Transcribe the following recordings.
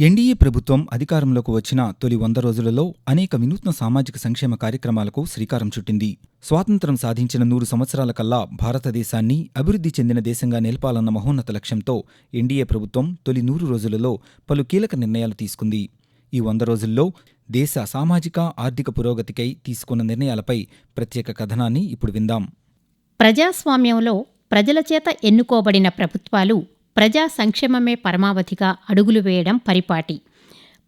NDA ప్రభుత్వం అధికారంలోకి వచ్చిన తొలి 100 రోజులలో అనేక వినూత్న సామాజిక సంక్షేమ కార్యక్రమాలకు శ్రీకారం చుట్టింది. స్వాతంత్ర్యం సాధించిన 100 సంవత్సరాల కల్లా భారతదేశాన్ని అభివృద్ధి చెందిన దేశంగా నిలపాలన్న మహోన్నత లక్ష్యంతో ఎన్డీఏ ప్రభుత్వం తొలి 100 రోజులలో పలు కీలక నిర్ణయాలు తీసుకుంది. ఈ 100 రోజుల్లో దేశ సామాజిక, ఆర్థిక పురోగతికై తీసుకున్న నిర్ణయాలపై ప్రత్యేక కథనాన్ని ఇప్పుడు విందాం. ప్రజాస్వామ్యంలో ప్రజల చేత ఎన్నుకోబడిన ప్రభుత్వాలు ప్రజా సంక్షేమమే పరమావధిగా అడుగులు వేయడం పరిపాటి.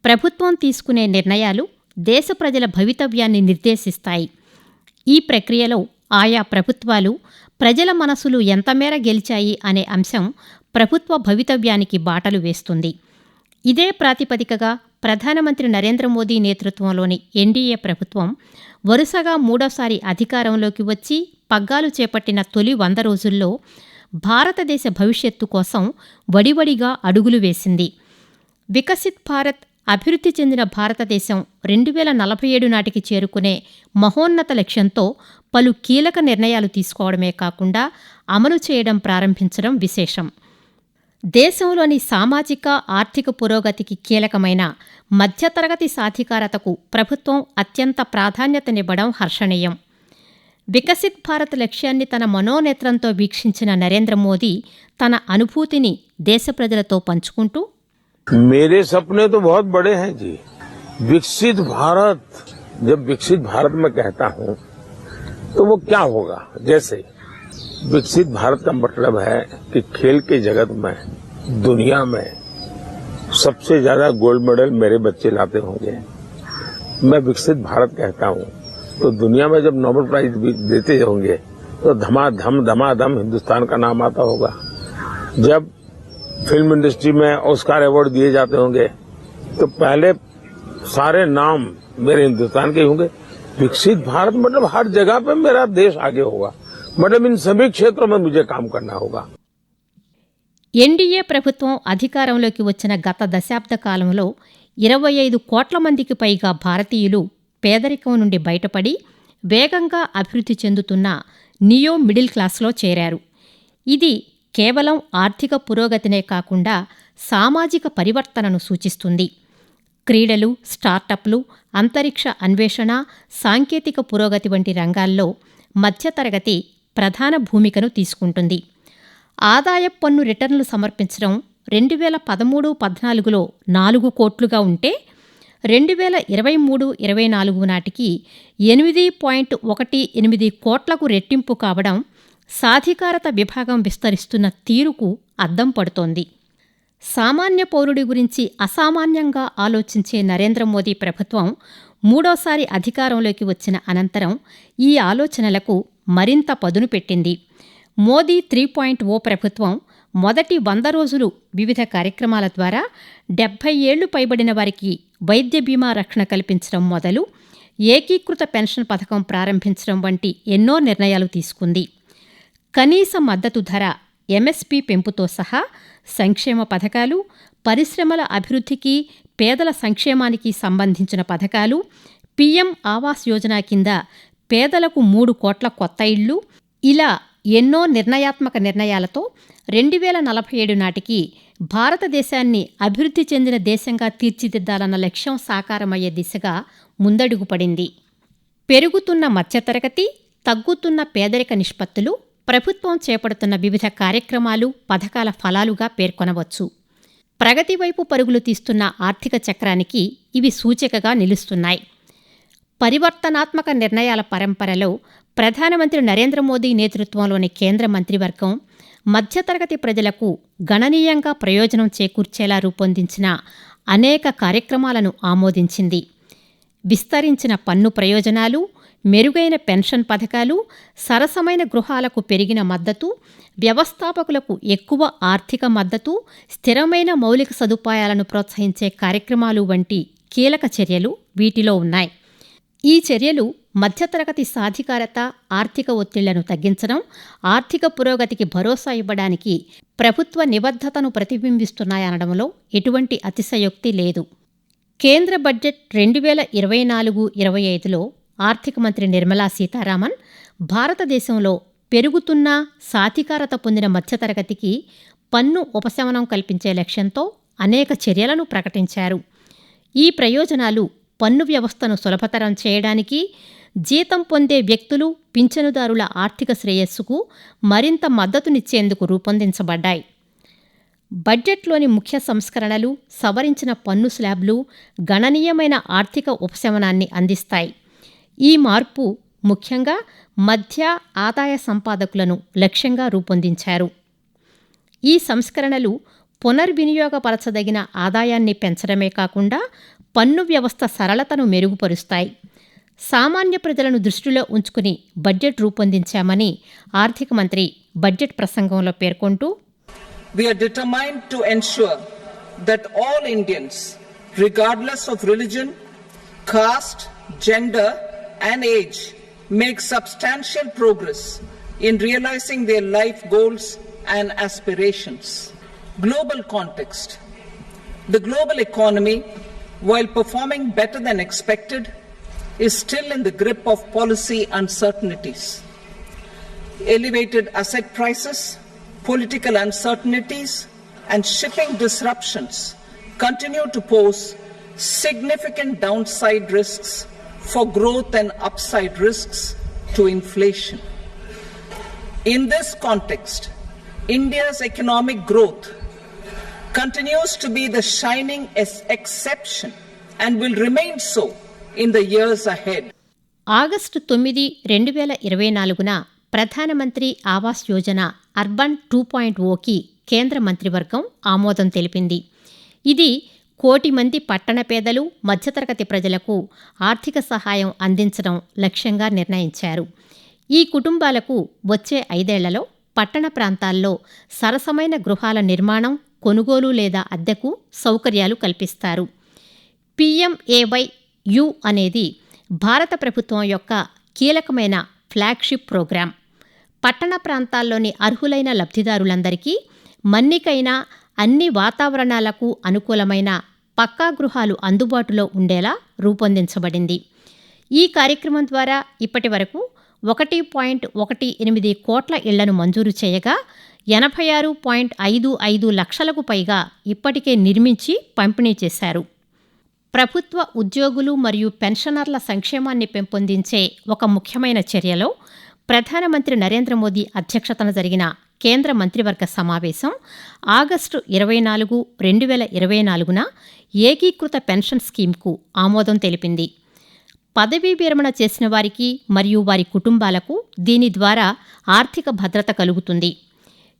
ప్రభుత్వం తీసుకునే నిర్ణయాలు దేశ ప్రజల భవితవ్యాన్ని నిర్దేశిస్తాయి. ఈ ప్రక్రియలో ఆయా ప్రభుత్వాలు ప్రజల మనసులు ఎంతమేర గెలిచాయి అనే అంశం ప్రభుత్వ భవితవ్యానికి బాటలు వేస్తుంది. ఇదే ప్రాతిపదికగా ప్రధానమంత్రి నరేంద్ర మోదీ నేతృత్వంలోని ఎన్డీఏ ప్రభుత్వం వరుసగా మూడోసారి అధికారంలోకి వచ్చి పగ్గాలు చేపట్టిన తొలి 100 రోజుల్లో భారతదేశ భవిష్యత్తు కోసం వడివడిగా అడుగులు వేసింది. వికసిత్ భారత్, అభివృద్ధి చెందిన భారతదేశం 2047 నాటికి చేరుకునే మహోన్నత లక్ష్యంతో పలు కీలక నిర్ణయాలు తీసుకోవడమే కాకుండా అమలు చేయడం ప్రారంభించడం విశేషం. దేశంలోని సామాజిక, ఆర్థిక పురోగతికి కీలకమైన మధ్యతరగతి సాధికారతకు ప్రభుత్వం అత్యంత ప్రాధాన్యతనివ్వడం హర్షణీయం. వికసిత్ భారత్ లక్ష్యాన్ని తన మనోనేత్రంతో వీక్షించిన నరేంద్ర మోదీ తన అనుభూతిని దేశ ప్రజలతో పంచుకుంటూ, मेरे सपने तो बहुत बड़े हैं जी। विकसित भारत, जब विकसित भारत में कहता हूँ तो वो क्या होगा? जैसे विकसित भारत का मतलब है कि खेल के जगत में, दुनिया में सबसे ज्यादा गोल्ड मेडल मेरे बच्चे लाते होंगे। मैं विकसित भारत कहता हूँ तो दुनिया में जब नोबेल प्राइज भी देते होंगे तो धमाधम हिंदुस्तान का नाम आता होगा। जब फिल्म इंडस्ट्री में ऑस्कार अवार्ड दिए जाते होंगे तो पहले सारे नाम मेरे हिंदुस्तान के होंगे। विकसित भारत मतलब हर जगह पे मेरा देश आगे होगा, मतलब इन सभी क्षेत्रों में मुझे काम करना होगा. ఎన్డీఏ ప్రభుత్వం అధికారంలోకి వచ్చిన గత దశాబ్ద కాలంలో 25 కోట్ల మందికి పైగా భారతీయులు పేదరికం నుండి బయటపడి వేగంగా అభివృద్ధి చెందుతున్న నియో మిడిల్ క్లాస్లో చేరారు. ఇది కేవలం ఆర్థిక పురోగతినే కాకుండా సామాజిక పరివర్తనను సూచిస్తుంది. క్రీడలు, స్టార్టప్లు, అంతరిక్ష అన్వేషణ, సాంకేతిక పురోగతి వంటి రంగాల్లో మధ్యతరగతి ప్రధాన భూమికను తీసుకుంటుంది. ఆదాయపు పన్ను రిటర్నులు సమర్పించడం 2013-14లో 4 కోట్లుగా ఉంటే 2023-24 నాటికి 8.18 కోట్లకు రెట్టింపు కావడం సాధికారత విభాగం విస్తరిస్తున్న తీరుకు అద్దం పడుతోంది. సామాన్య పౌరుడి గురించి అసామాన్యంగా ఆలోచించే నరేంద్ర మోదీ ప్రభుత్వం మూడోసారి అధికారంలోకి వచ్చిన అనంతరం ఈ ఆలోచనలకు మరింత పదును పెట్టింది. మోదీ 3.0 ప్రభుత్వం మొదటి 100 రోజులు వివిధ కార్యక్రమాల ద్వారా 70 ఏళ్లు పైబడిన వారికి వైద్య బీమా రక్షణ కల్పించడం మొదలు ఏకీకృత పెన్షన్ పథకం ప్రారంభించడం వంటి ఎన్నో నిర్ణయాలు తీసుకుంది. కనీస మద్దతు ధర, ఎంఎస్పీ పెంపుతో సహా సంక్షేమ పథకాలు, పరిశ్రమల అభివృద్ధికి, పేదల సంక్షేమానికి సంబంధించిన పథకాలు, పీఎం ఆవాస్ యోజన కింద పేదలకు 3 కోట్ల కొత్త ఇళ్లు, ఇలా ఎన్నో నిర్ణయాత్మక నిర్ణయాలతో 2047 నాటికి భారతదేశాన్ని అభివృద్ధి చెందిన దేశంగా తీర్చిదిద్దాలన్న లక్ష్యం సాకారమయ్యే దిశగా ముందడుగు పడింది. పెరుగుతున్న మధ్యతరగతి, తగ్గుతున్న పేదరిక నిష్పత్తులు ప్రభుత్వం చేపడుతున్న వివిధ కార్యక్రమాలు, పథకాల ఫలాలుగా పేర్కొనవచ్చు. ప్రగతి వైపు పరుగులు తీస్తున్న ఆర్థిక చక్రానికి ఇవి సూచికగా నిలుస్తున్నాయి. పరివర్తనాత్మక నిర్ణయాల పరంపరలో ప్రధానమంత్రి నరేంద్ర మోదీ నేతృత్వంలోని కేంద్ర మంత్రివర్గం మధ్యతరగతి ప్రజలకు గణనీయంగా ప్రయోజనం చేకూర్చేలా రూపొందించిన అనేక కార్యక్రమాలను ఆమోదించింది. విస్తరించిన పన్ను ప్రయోజనాలు, మెరుగైన పెన్షన్ పథకాలు, సరసమైన గృహాలకు పెరిగిన మద్దతు, వ్యవస్థాపకులకు ఎక్కువ ఆర్థిక మద్దతు, స్థిరమైన మౌలిక సదుపాయాలను ప్రోత్సహించే కార్యక్రమాలు వంటి కీలక చర్యలు వీటిలో ఉన్నాయి. ఈ చర్యలు మధ్యతరగతి సాధికారత, ఆర్థిక ఒత్తిళ్లను తగ్గించడం, ఆర్థిక పురోగతికి భరోసా ఇవ్వడానికి ప్రభుత్వ నిబద్ధతను ప్రతిబింబిస్తున్నాయనడంలో ఎటువంటి అతిశయోక్తి లేదు. కేంద్ర బడ్జెట్ 2024-25లో ఆర్థిక మంత్రి నిర్మలా సీతారామన్ భారతదేశంలో పెరుగుతున్న సాధికారత పొందిన మధ్యతరగతికి పన్ను ఉపశమనం కల్పించే లక్ష్యంతో అనేక చర్యలను ప్రకటించారు. ఈ ప్రయోజనాలు పన్ను వ్యవస్థను సులభతరం చేయడానికి, జీతం పొందే వ్యక్తులు, పింఛనుదారుల ఆర్థిక శ్రేయస్సుకు మరింత మద్దతునిచ్చేందుకు రూపొందించబడ్డాయి. బడ్జెట్లోని ముఖ్య సంస్కరణలు, సవరించిన పన్ను స్లాబ్లు గణనీయమైన ఆర్థిక ఉపశమనాన్ని అందిస్తాయి. ఈ మార్పు ముఖ్యంగా మధ్య ఆదాయ సంపాదకులను లక్ష్యంగా రూపొందించారు. ఈ సంస్కరణలు పునర్వినియోగపరచదగిన ఆదాయాన్ని పెంచడమే కాకుండా పన్ను వ్యవస్థ సరళతను మెరుగుపరుస్తాయి. సామాన్య ప్రజలను దృష్టిలో ఉంచుకుని బడ్జెట్ రూపొందించామని ఆర్థిక మంత్రి బడ్జెట్ ప్రసంగంలో పేర్కొంటూ, We are determined to ensure that all Indians, regardless of religion, caste, gender, and age, make substantial progress in realizing their life goals and aspirations. Global context. The global economy, while performing better than expected, is still in the grip of policy uncertainties. Elevated asset prices, political uncertainties, and shipping disruptions continue to pose significant downside risks for growth and upside risks to inflation. In this context, India's economic growth continues to be the shining exception and will remain so in the years ahead. August 9, 2024న ప్రధానమంత్రి Awas Yojana urban 2.0కి కేంద్ర మంత్రివర్గం ఆమోదం తెలిపింది. ఇది 1 కోటి మంది పట్టణ పేదలు, మధ్యతరగతి ప్రజలకు ఆర్థిక సహాయం అందించడం లక్ష్యంగా నిర్ణయించారు. ఈ కుటుంబాలకు వచ్చే 5 ఏళ్లలో పట్టణ ప్రాంతాల్లో సరసమైన గృహాల నిర్మాణం, కొనుగోలు లేదా అద్దెకు సౌకర్యాలు కల్పిస్తారు. PMAY-U అనేది భారత ప్రభుత్వం యొక్క కీలకమైన ఫ్లాగ్షిప్ ప్రోగ్రాం. పట్టణ ప్రాంతాల్లోని అర్హులైన లబ్ధిదారులందరికీ మన్నికైన, అన్ని వాతావరణాలకు అనుకూలమైన పక్కా గృహాలు అందుబాటులో ఉండేలా రూపొందించబడింది. ఈ కార్యక్రమం ద్వారా ఇప్పటి వరకు 1.18 కోట్ల ఇళ్లను మంజూరు చేయగా 86.55 లక్షలకు పైగా ఇప్పటికే నిర్మించి పంపిణీ చేశారు. ప్రభుత్వ ఉద్యోగులు మరియు పెన్షనర్ల సంక్షేమాన్ని పెంపొందించే ఒక ముఖ్యమైన చర్యలో ప్రధానమంత్రి నరేంద్ర మోదీ అధ్యక్షతన జరిగిన కేంద్ర మంత్రివర్గ సమావేశం ఆగస్టు 24, 2024న ఏకీకృత పెన్షన్ స్కీమ్కు ఆమోదం తెలిపింది. పదవీ విరమణ చేసిన వారికి మరియు వారి కుటుంబాలకు దీని ద్వారా ఆర్థిక భద్రత కలుగుతుంది.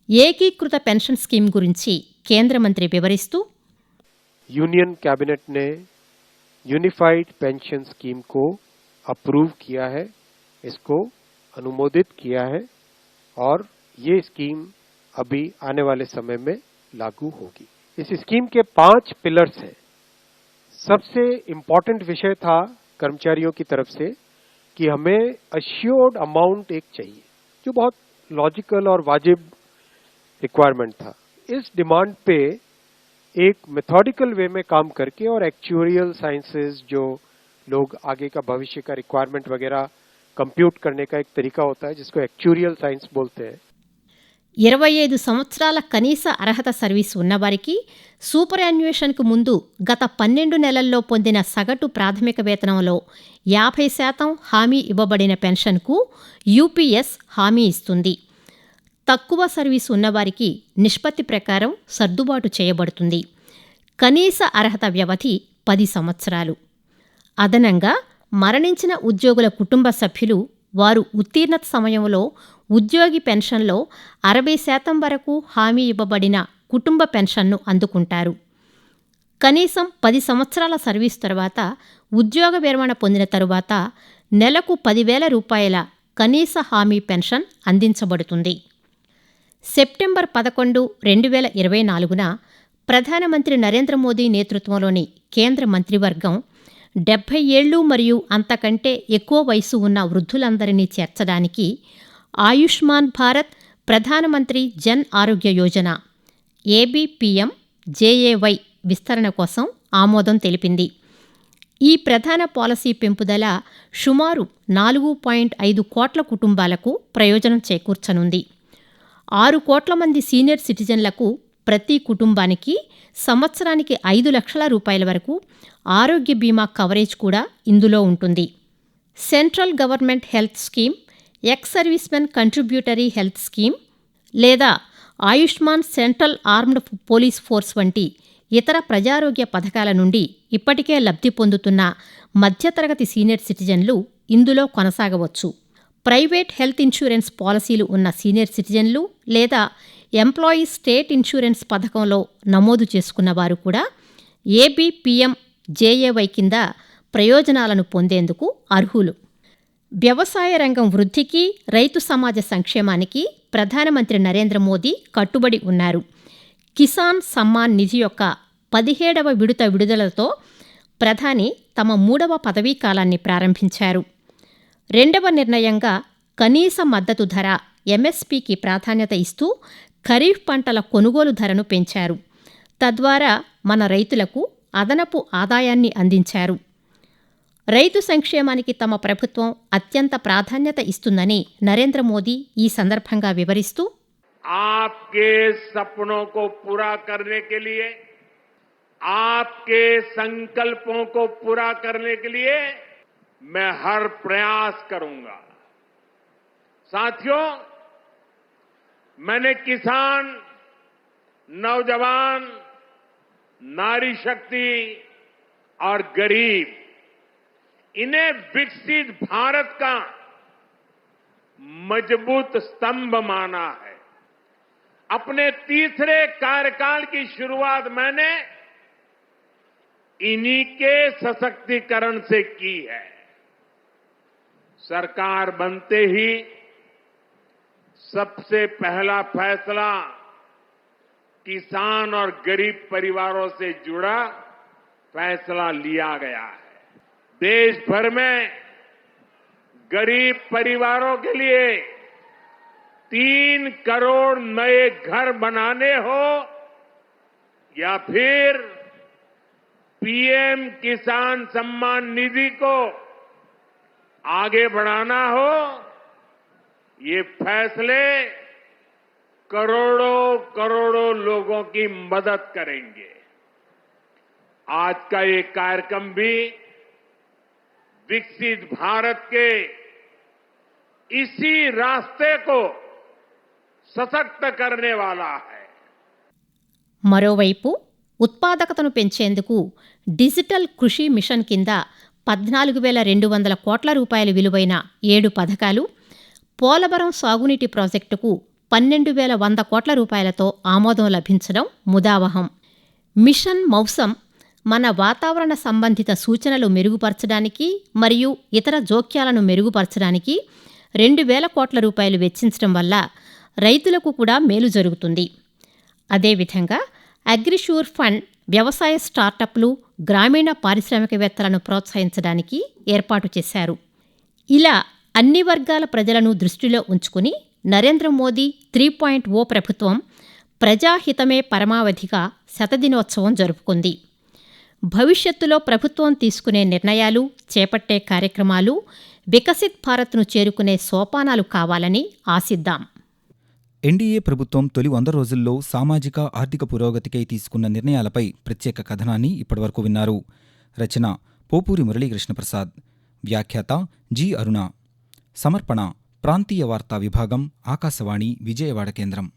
ఏకీకృత పెన్షన్ స్కీమ్ గురించి కేంద్ర మంత్రి వివరిస్తూ, यूनियन कैबिनेट ने यूनिफाइड पेंशन स्कीम को अप्रूव किया है, इसको अनुमोदित किया है और ये स्कीम अभी आने वाले समय में लागू होगी. इस स्कीम के 5 पिलर्स हैं. सबसे इम्पोर्टेंट विषय था कर्मचारियों की तरफ से कि हमें अश्योर्ड अमाउंट एक चाहिए, जो बहुत लॉजिकल और वाजिब रिक्वायरमेंट था. इस डिमांड पे एक मेथोडिकल वे में काम करके और एक्चुअरियल साइंसेस, जो लोग आगे का भविष्य का रिक्वायरमेंट वगैरह कंप्यूट करने का एक तरीका होता है जिसको एक्चुअरियल साइंस बोलते हैं. 25 సంవత్సరాల కనీస అర్హత సర్వీసు ఉన్నవారికి సూపర్ యాన్యుయేషన్కు ముందు గత 12 నెలల్లో పొందిన సగటు ప్రాథమిక వేతనంలో 50% హామీ ఇవ్వబడిన పెన్షన్కు యూపీఎస్ హామీ ఇస్తుంది. తక్కువ సర్వీసు ఉన్నవారికి నిష్పత్తి ప్రకారం సర్దుబాటు చేయబడుతుంది. కనీస అర్హత వ్యవధి 10 సంవత్సరాలు. అదనంగా మరణించిన ఉద్యోగుల కుటుంబ సభ్యులు వారు ఉత్తీర్ణత సమయంలో ఉద్యోగి పెన్షన్లో 60% వరకు హామీ ఇవ్వబడిన కుటుంబ పెన్షన్ను అందుకుంటారు. కనీసం 10 సంవత్సరాల సర్వీసు తర్వాత ఉద్యోగ విరమణ పొందిన తరువాత నెలకు 10,000 రూపాయల కనీస హామీ పెన్షన్ అందించబడుతుంది. సెప్టెంబర్ 11, 2024న ప్రధానమంత్రి నరేంద్ర మోదీ నేతృత్వంలోని కేంద్ర మంత్రివర్గం 70 ఏళ్లు మరియు అంతకంటే ఎక్కువ వయసు ఉన్న వృద్ధులందరినీ చేర్చడానికి ఆయుష్మాన్ భారత్, ప్రధానమంత్రి జన్ ఆరోగ్య యోజన ABPM-JAY విస్తరణ కోసం ఆమోదం తెలిపింది. ఈ ప్రధాన పాలసీ పెంపుదల సుమారు 4.5 కోట్ల కుటుంబాలకు ప్రయోజనం చేకూర్చనుంది. 6 కోట్ల మంది సీనియర్ సిటిజన్లకు ప్రతి కుటుంబానికి సంవత్సరానికి 5 లక్షల రూపాయల వరకు ఆరోగ్య బీమా కవరేజ్ కూడా ఇందులో ఉంటుంది. Central government health scheme, ex servicemen contributory health scheme లేదా Ayushman central armed police force వంటి ఇతర ప్రజారోగ్య పథకాల నుండి ఇప్పటికే లబ్ధి పొందుతున్న మధ్యతరగతి సీనియర్ సిటిజన్లు ఇందులో కొనసాగవచ్చు. ప్రైవేట్ హెల్త్ ఇన్సూరెన్స్ పాలసీలు ఉన్న సీనియర్ సిటిజన్లు లేదా ఎంప్లాయీస్ స్టేట్ ఇన్సూరెన్స్ పథకంలో నమోదు చేసుకున్న వారు కూడా ఏబీపీఎం-జేఏవై కింద ప్రయోజనాలను పొందేందుకు అర్హులు. వ్యవసాయ రంగం వృద్ధికి, రైతు సమాజ సంక్షేమానికి ప్రధానమంత్రి నరేంద్ర మోదీ కట్టుబడి ఉన్నారు. కిసాన్ సమ్మాన్ నిధి యొక్క 17వ విడత విడుదలతో ప్రధాని తమ 3వ పదవీ కాలాన్ని ప్రారంభించారు. 2వ నిర్ణయంగా కనీస మద్దతు ధర ఎంఎస్పీకి ప్రాధాన్యత ఇస్తూ ఖరీఫ్ పంటల కొనుగోలు ధరను పెంచారు. తద్వారా మన రైతులకు అదనపు ఆదాయాన్ని అందించారు. రైతు సంక్షేమానికి తమ ప్రభుత్వం అత్యంత ప్రాధాన్యత ఇస్తుందని నరేంద్ర మోదీ ఈ సందర్భంగా వివరిస్తూ, आपके सपनों को पूरा करने के लिए, आपके संकल्पों को पूरा करने के लिए मैं हर प्रयास करूंगा. साथियों, मैंने किसान, नौजवान, नारी शक्ति और गरीब, इन्हें विकसित भारत का मजबूत स्तंभ माना है. अपने तीसरे कार्यकाल की शुरुआत मैंने इन्हीं के सशक्तिकरण से की है. सरकार बनते ही सबसे पहला फैसला किसान और गरीब परिवारों से जुड़ा फैसला लिया गया है. देश भर में गरीब परिवारों के लिए 3 करोड़ नए घर बनाने हो या फिर पीएम किसान सम्मान निधि को आगे बढ़ाना हो, ये फैसले करोड़ों करोड़ों लोगों की मदद करेंगे. आज का ये कार्यक्रम भी विकसित भारत के इसी रास्ते को సశక్త करने वाला है. మరోవైపు ఉత్పాదకతను పెంచేందుకు డిజిటల్ కృషి మిషన్ కింద 14,200 కోట్ల రూపాయల విలువైన 7 పథకాలు, పోలవరం సాగునీటి ప్రాజెక్టుకు 12,100 కోట్ల రూపాయలతో ఆమోదం లభించడం ముదావహం. మిషన్ మౌసం మన వాతావరణ సంబంధిత సూచనలు మెరుగుపరచడానికి మరియు ఇతర జోక్యాలను మెరుగుపరచడానికి 2,000 కోట్ల రూపాయలు వెచ్చించడం వల్ల రైతులకు కూడా మేలు జరుగుతుంది. అదేవిధంగా అగ్రిష్యూర్ ఫండ్ వ్యవసాయ స్టార్టప్లు, గ్రామీణ పారిశ్రామికవేత్తలను ప్రోత్సహించడానికి ఏర్పాటు చేశారు. ఇలా అన్ని వర్గాల ప్రజలను దృష్టిలో ఉంచుకుని నరేంద్ర మోదీ 3.0 ప్రభుత్వం ప్రజాహితమే పరమావధిగా శతదినోత్సవం జరుపుకుంది. భవిష్యత్తులో ప్రభుత్వం తీసుకునే నిర్ణయాలు, చేపట్టే కార్యక్రమాలు వికసిత్ భారత్ను చేరుకునే సోపానాలు కావాలని ఆశిద్దాం. ఎన్డీఏ ప్రభుత్వం తొలి 100 రోజుల్లో సామాజిక ఆర్థిక పురోగతికై తీసుకున్న నిర్ణయాలపై ప్రత్యేక కథనాన్ని ఇప్పటివరకు విన్నారు. రచన పోపూరి మురళీకృష్ణప్రసాద్. వ్యాఖ్యాత జి. అరుణ. సమర్పణ ప్రాంతీయ వార్తా విభాగం, ఆకాశవాణి విజయవాడ కేంద్రం.